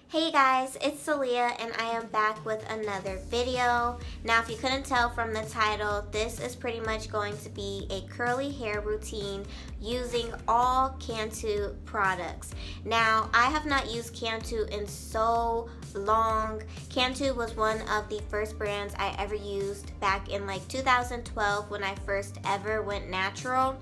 Hey guys, it's Celia and I am back with another video. Now if you couldn't tell from the title, this is pretty much going to be a curly hair routine using all Cantu products. Now I have not used Cantu in so long. Cantu was one of the first brands I ever used back in like 2012 when I first ever went natural.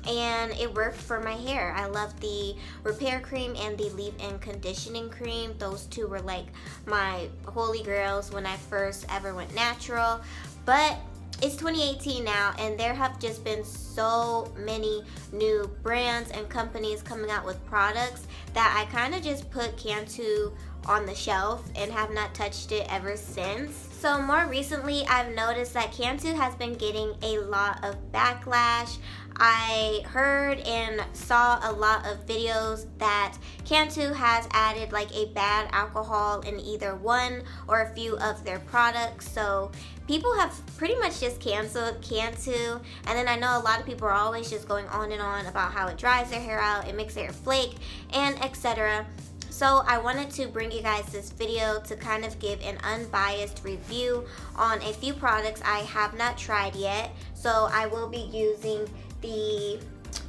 And it worked for my hair. I love the repair cream and the leave-in conditioning cream. Those two were like my holy grails when I first ever went natural. But it's 2018 now, and there have just been so many new brands and companies coming out with products that I kind of just put Cantu on the shelf and have not touched it ever since. So more recently, I've noticed that Cantu has been getting a lot of backlash. I heard and saw a lot of videos that Cantu has added like a bad alcohol in either one or a few of their products. So people have pretty much just canceled Cantu. And then I know a lot of people are always just going on and on about how it dries their hair out, it makes their hair flake, and etc. So I wanted to bring you guys this video to kind of give an unbiased review on a few products I have not tried yet. So I will be using the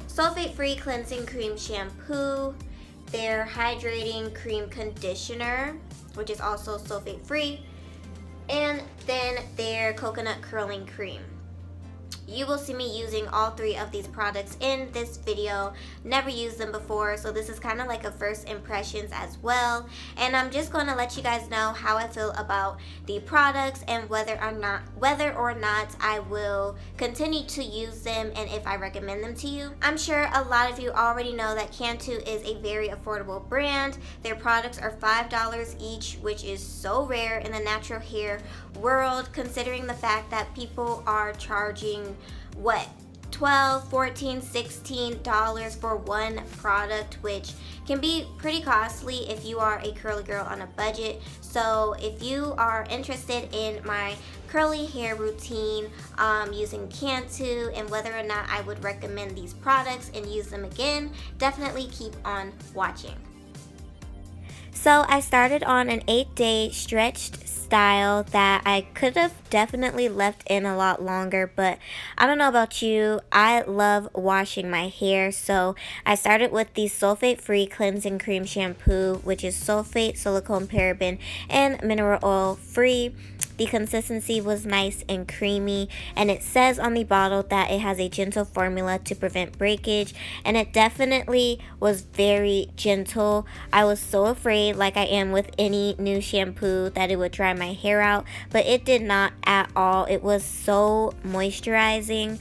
sulfate-free cleansing cream shampoo, their hydrating cream conditioner, which is also sulfate-free, and then their coconut curling cream. You will see me using all three of these products in this video. Never used them before, so this is kind of like a first impressions as well. And I'm just going to let you guys know how I feel about the products and whether or not I will continue to use them and if I recommend them to you. I'm sure a lot of you already know that Cantu is a very affordable brand. Their products are $5 each, which is so rare in the natural hair world, considering the fact that people are charging what, $12, $14, $16 for one product, which can be pretty costly if you are a curly girl on a budget. So if you are interested in my curly hair routine using Cantu and whether or not I would recommend these products and use them again, definitely keep on watching. So I started on an 8-day stretched style that I could have definitely left in a lot longer, but I don't know about you, I love washing my hair. So I started with the sulfate free cleansing cream shampoo, which is sulfate, silicone, paraben, and mineral oil free. The consistency was nice and creamy, and it says on the bottle that it has a gentle formula to prevent breakage, and it definitely was very gentle. I was so afraid, like I am with any new shampoo, that it would dry my hair out, but it did not at all. It was so moisturizing.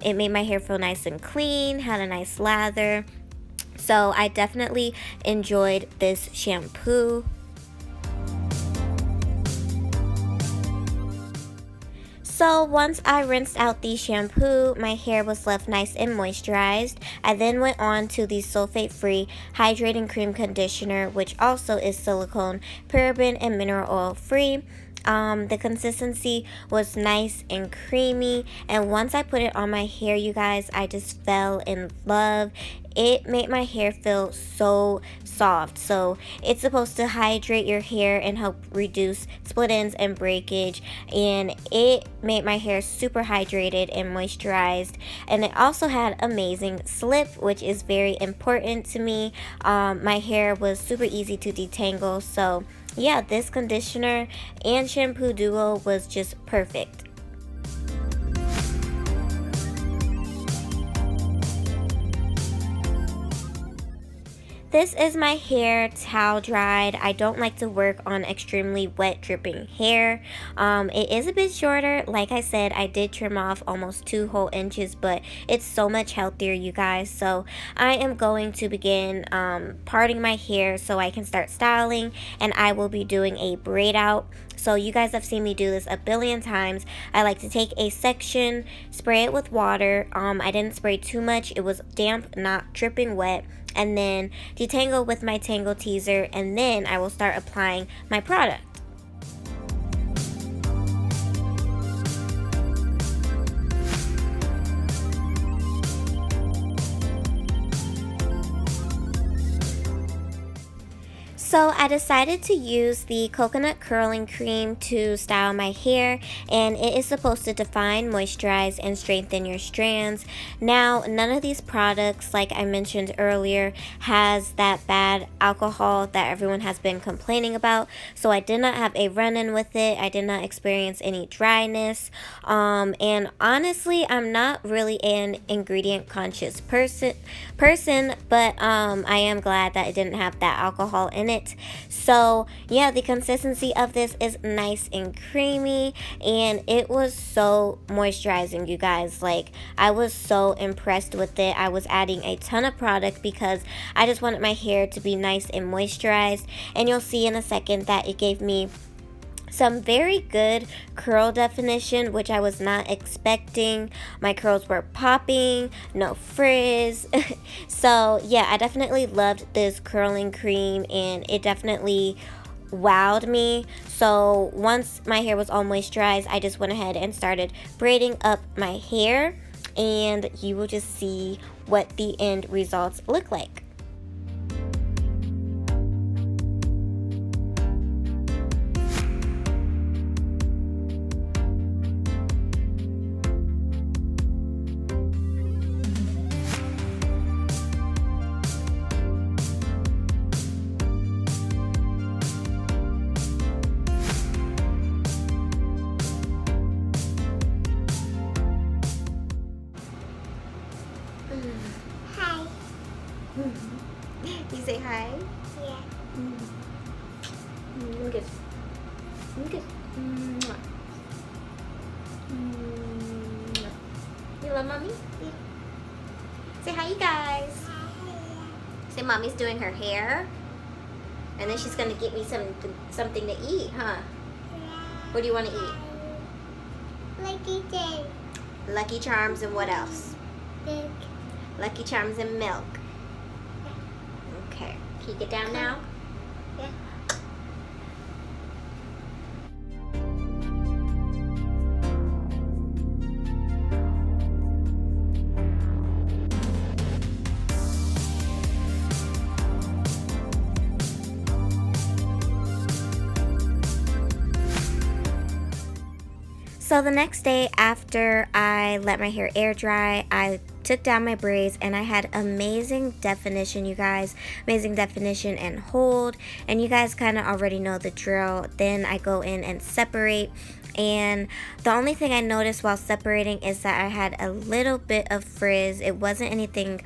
It made my hair feel nice and clean, had a nice lather. So I definitely enjoyed this shampoo. So once I rinsed out the shampoo, my hair was left nice and moisturized. I then went on to the sulfate-free hydrating cream conditioner, which also is silicone, paraben, and mineral oil free. The consistency was nice and creamy, and once I put it on my hair, you guys, I just fell in love. It made my hair feel so soft. So it's supposed to hydrate your hair and help reduce split ends and breakage, and it made my hair super hydrated and moisturized. And it also had amazing slip, which is very important to me. My hair was super easy to detangle, so yeah, this conditioner and shampoo duo was just perfect. This is my hair towel dried. I don't like to work on extremely wet dripping hair. It is a bit shorter. Like I said, I did trim off almost 2 whole inches, but it's so much healthier, you guys. So I am going to begin parting my hair so I can start styling, and I will be doing a braid out. So you guys have seen me do this a billion times. I like to take a section, spray it with water. I didn't spray too much. It was damp, not dripping wet. And then detangle with my Tangle Teaser, and then I will start applying my product. So I decided to use the coconut curling cream to style my hair, and it is supposed to define, moisturize, and strengthen your strands. Now, none of these products, like I mentioned earlier, has that bad alcohol that everyone has been complaining about, so I did not have a run-in with it. I did not experience any dryness, and honestly, I'm not really an ingredient conscious person, but I am glad that it didn't have that alcohol in it. So yeah, the consistency of this is nice and creamy, and it was so moisturizing, you guys. Like, I was so impressed with it. I was adding a ton of product because I just wanted my hair to be nice and moisturized, and you'll see in a second that it gave me some very good curl definition, which I was not expecting. My curls were popping, no frizz. So yeah, I definitely loved this curling cream, and it definitely wowed me. So once my hair was all moisturized, I just went ahead and started braiding up my hair, and you will just see what the end results look like. Hi. You say hi? Yeah. Let me kiss. Let me kiss. You love mommy? Yeah. Say hi, you guys. Say mommy's doing her hair, and then she's gonna get me something to eat, huh? What do you want to eat? Lucky day. Lucky Charms and what else? Big. Lucky Charms and milk. Okay. Can you get down now? Yeah. So the next day after I let my hair air dry, I took down my braids, and I had amazing definition, you guys. Amazing definition and hold, and you guys kind of already know the drill. Then I go in and separate, and the only thing I noticed while separating is that I had a little bit of frizz. It wasn't anything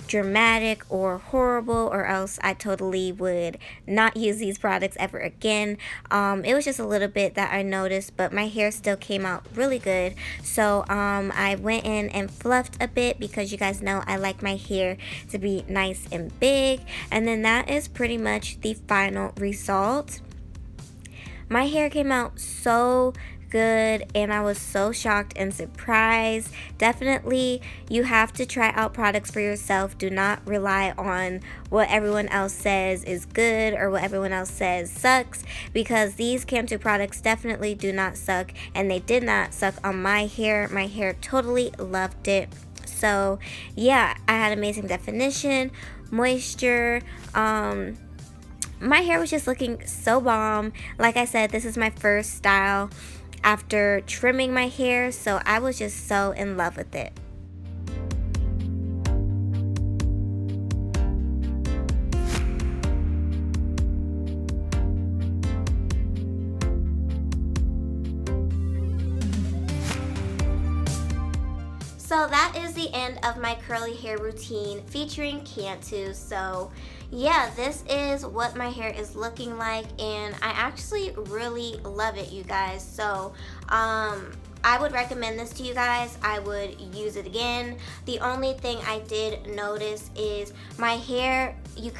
dramatic or horrible, or else I totally would not use these products ever again. It was just a little bit that I noticed, but my hair still came out really good. So I went in and fluffed a bit, because you guys know I like my hair to be nice and big. And then that is pretty much the final result. My hair came out so good, and I was so shocked and surprised. Definitely, you have to try out products for yourself. Do not rely on what everyone else says is good or what everyone else says sucks, because these Cantu products definitely do not suck, and they did not suck on my hair. My hair totally loved it. So yeah, I had amazing definition, moisture. My hair was just looking so bomb. Like I said, this is my first style after trimming my hair, so I was just so in love with it. So that is the end of my curly hair routine featuring Cantu. So yeah, this is what my hair is looking like, and I actually really love it, you guys. So I would recommend this to you guys. I would use it again. The only thing I did notice is my hair, you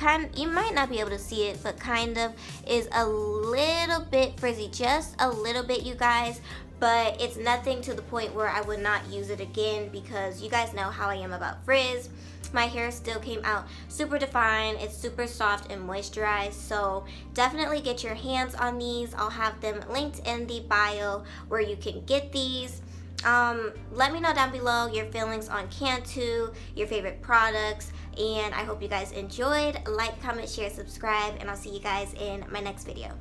might not be able to see it, but kind of is a little bit frizzy, just a little bit, you guys. But it's nothing to the point where I would not use it again, because you guys know how I am about frizz. My hair still came out super defined. It's super soft and moisturized. So definitely get your hands on these. I'll have them linked in the bio where you can get these. Let me know down below your feelings on Cantu, your favorite products, and I hope you guys enjoyed. Like, comment, share, subscribe, and I'll see you guys in my next video.